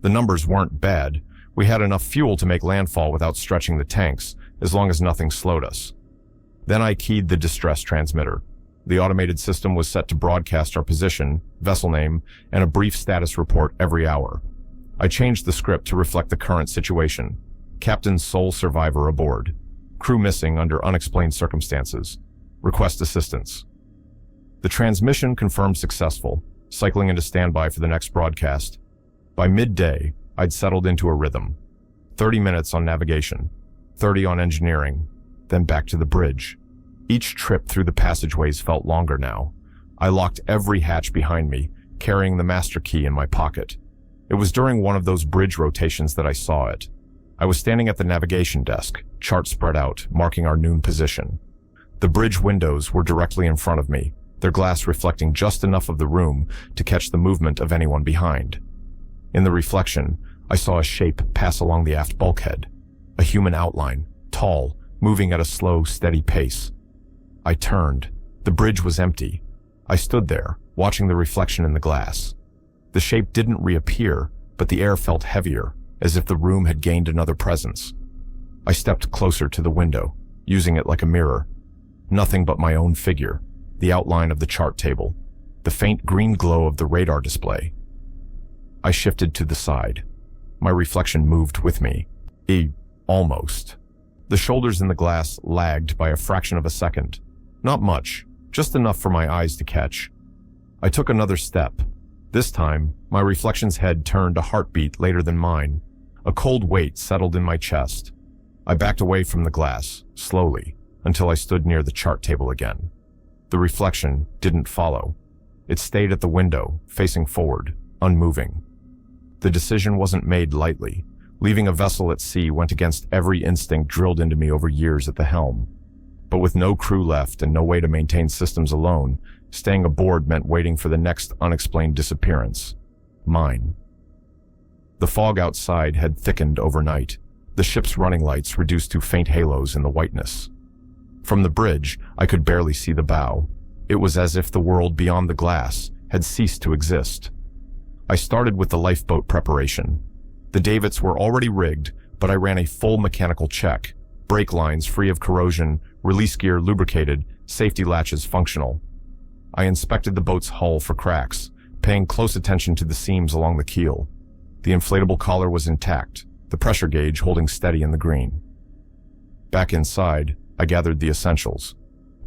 The numbers weren't bad. We had enough fuel to make landfall without stretching the tanks, as long as nothing slowed us. Then I keyed the distress transmitter. The automated system was set to broadcast our position, vessel name, and a brief status report every hour. I changed the script to reflect the current situation. Captain sole survivor aboard. Crew missing under unexplained circumstances. Request assistance. The transmission confirmed successful, cycling into standby for the next broadcast. By midday, I'd settled into a rhythm. 30 minutes on navigation, 30 on engineering, then back to the bridge. Each trip through the passageways felt longer now. I locked every hatch behind me, carrying the master key in my pocket. It was during one of those bridge rotations that I saw it. I was standing at the navigation desk, chart spread out, marking our noon position. The bridge windows were directly in front of me, their glass reflecting just enough of the room to catch the movement of anyone behind. In the reflection, I saw a shape pass along the aft bulkhead. A human outline, tall, moving at a slow, steady pace. I turned. The bridge was empty. I stood there, watching the reflection in the glass. The shape didn't reappear, but the air felt heavier, as if the room had gained another presence. I stepped closer to the window, using it like a mirror. Nothing but my own figure, the outline of the chart table, the faint green glow of the radar display. I shifted to the side. My reflection moved with me. Almost. The shoulders in the glass lagged by a fraction of a second. Not much, just enough for my eyes to catch. I took another step. This time, my reflection's head turned a heartbeat later than mine. A cold weight settled in my chest. I backed away from the glass, slowly, until I stood near the chart table again. The reflection didn't follow. It stayed at the window, facing forward, unmoving. The decision wasn't made lightly. Leaving a vessel at sea went against every instinct drilled into me over years at the helm. But with no crew left and no way to maintain systems alone, staying aboard meant waiting for the next unexplained disappearance. Mine. The fog outside had thickened overnight, the ship's running lights reduced to faint halos in the whiteness. From the bridge, I could barely see the bow. It was as if the world beyond the glass had ceased to exist. I started with the lifeboat preparation. The davits were already rigged, but I ran a full mechanical check. Brake lines free of corrosion, release gear lubricated, safety latches functional. I inspected the boat's hull for cracks, paying close attention to the seams along the keel. The inflatable collar was intact, the pressure gauge holding steady in the green. Back inside, I gathered the essentials.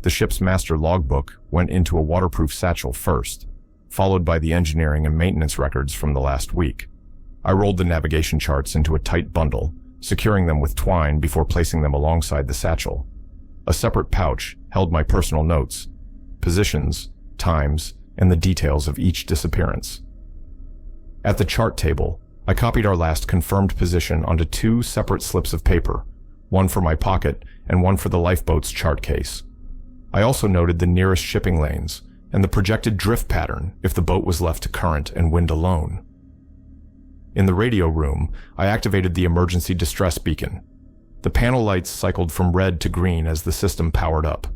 The ship's master logbook went into a waterproof satchel first, followed by the engineering and maintenance records from the last week. I rolled the navigation charts into a tight bundle, securing them with twine before placing them alongside the satchel. A separate pouch held my personal notes, positions, times, and the details of each disappearance. At the chart table, I copied our last confirmed position onto 2 separate slips of paper, one for my pocket and one for the lifeboat's chart case. I also noted the nearest shipping lanes and the projected drift pattern if the boat was left to current and wind alone. In the radio room, I activated the emergency distress beacon. The panel lights cycled from red to green as the system powered up.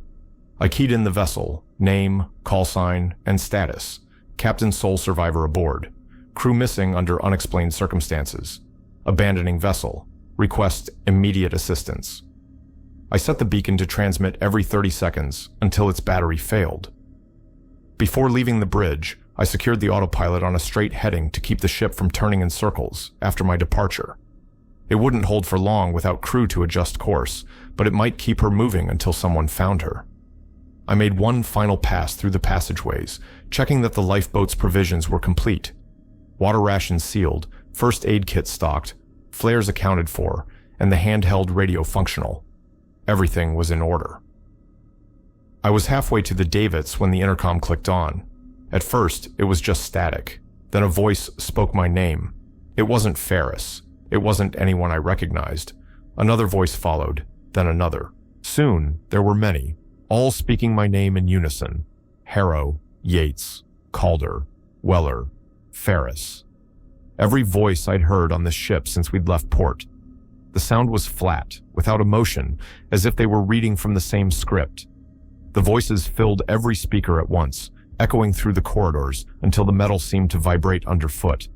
I keyed in the vessel, name, call sign, and status. Captain sole survivor aboard. Crew missing under unexplained circumstances. Abandoning vessel. Request immediate assistance. I set the beacon to transmit every 30 seconds until its battery failed. Before leaving the bridge, I secured the autopilot on a straight heading to keep the ship from turning in circles after my departure. It wouldn't hold for long without crew to adjust course, but it might keep her moving until someone found her. I made one final pass through the passageways, checking that the lifeboat's provisions were complete. Water rations sealed, first aid kit stocked, flares accounted for, and the handheld radio functional. Everything was in order. I was halfway to the davits when the intercom clicked on. At first, it was just static. Then a voice spoke my name. It wasn't Ferris. It wasn't anyone I recognized. Another voice followed, then another. Soon, there were many, all speaking my name in unison. Harrow Yates. Calder, Weller, Ferris. Every voice I'd heard on this ship since we'd left port. The sound was flat, without emotion, as if they were reading from the same script. The voices filled every speaker at once, echoing through the corridors until the metal seemed to vibrate underfoot.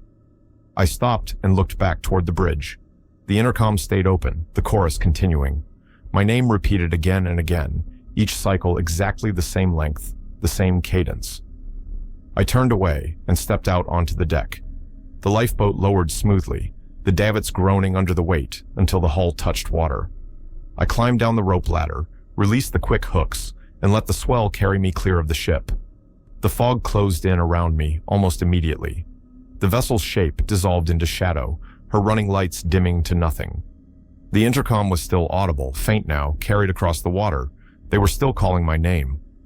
I stopped and looked back toward the bridge. The intercom stayed open, the chorus continuing. My name repeated again and again, each cycle exactly the same length, the same cadence. I turned away and stepped out onto the deck. The lifeboat lowered smoothly, the davits groaning under the weight until the hull touched water. I climbed down the rope ladder, released the quick hooks, and let the swell carry me clear of the ship. The fog closed in around me almost immediately. The vessel's shape dissolved into shadow, her running lights dimming to nothing. The intercom was still audible, faint now, carried across the water. They were still calling my name.